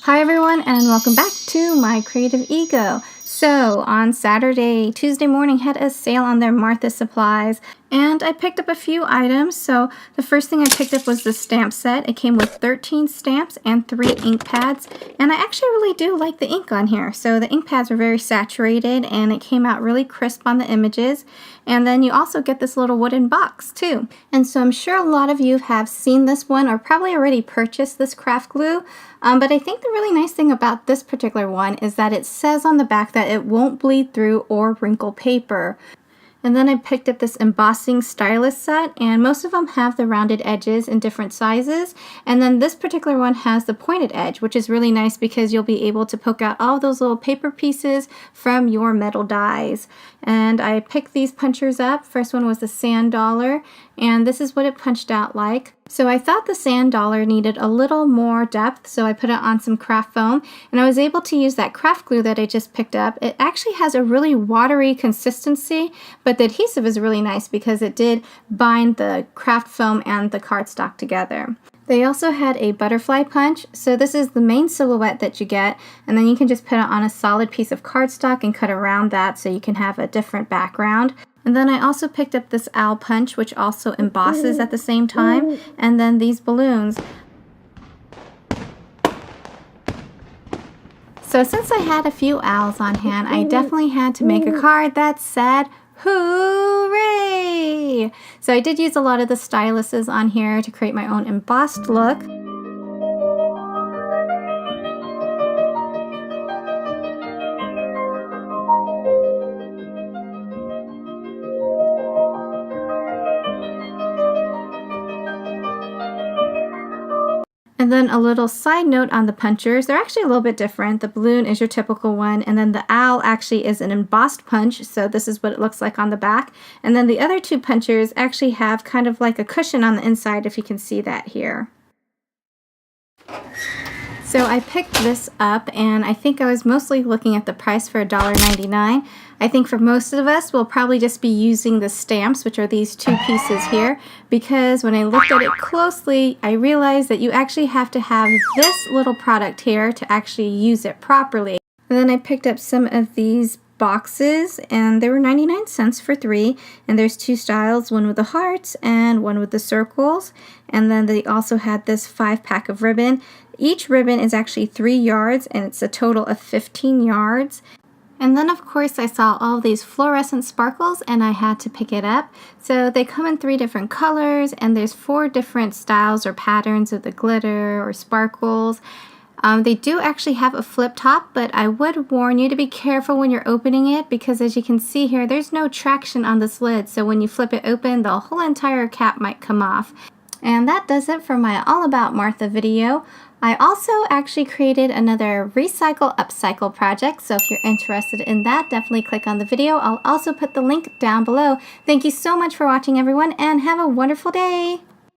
Hi everyone, and welcome back to my Creative Ego. So on Tuesday morning had a sale on their Martha supplies, and I picked up a few items. So the first thing I picked up was the stamp set. It came with 13 stamps and 3 ink pads, and I actually really do like the ink on here. So the ink pads are very saturated and it came out really crisp on the images. And then you also get this little wooden box too. And so I'm sure a lot of you have seen this one or probably already purchased this craft glue. But I think the really nice thing about this particular one is that it says on the back that it won't bleed through or wrinkle paper. And then I picked up this embossing stylus set, and most of them have the rounded edges in different sizes. And then this particular one has the pointed edge, which is really nice because you'll be able to poke out all those little paper pieces from your metal dies. And I picked these punchers up. First one was the sand dollar, and this is what it punched out like. So I thought the sand dollar needed a little more depth, so I put it on some craft foam, and I was able to use that craft glue that I just picked up. It actually has a really watery consistency, but the adhesive is really nice because it did bind the craft foam and the cardstock together. They also had a butterfly punch, so this is the main silhouette that you get, and then you can just put it on a solid piece of cardstock and cut around that so you can have a different background. And then I also picked up this owl punch, which also embosses at the same time, and then these balloons. So since I had a few owls on hand, I definitely had to make a card that said, "Hooray!" So I did use a lot of the styluses on here to create my own embossed look. And then a little side note on the punchers, they're actually a little bit different. The balloon is your typical one, and then the owl actually is an embossed punch, so this is what it looks like on the back. And then the other two punchers actually have kind of like a cushion on the inside, if you can see that here. So I picked this up, and I think I was mostly looking at the price for $1.99. I think for most of us, we'll probably just be using the stamps, which are these two pieces here, because when I looked at it closely, I realized that you actually have to have this little product here to actually use it properly. And then I picked up some of these boxes, and they were 99 cents for 3, and there's 2 styles, one with the hearts and one with the circles. And then they also had this 5-pack of ribbon. Each ribbon is actually 3 yards, and it's a total of 15 yards. And then of course I saw all these fluorescent sparkles and I had to pick it up. So they come in 3 different colors, and there's 4 different styles or patterns of the glitter or sparkles. They do actually have a flip top, but I would warn you to be careful when you're opening it, because as you can see here, there's no traction on this lid, so when you flip it open, the whole entire cap might come off. And that does it for my All About Martha video. I also actually created another recycle upcycle project, so if you're interested in that, definitely click on the video. I'll also put the link down below. Thank you so much for watching everyone, and have a wonderful day!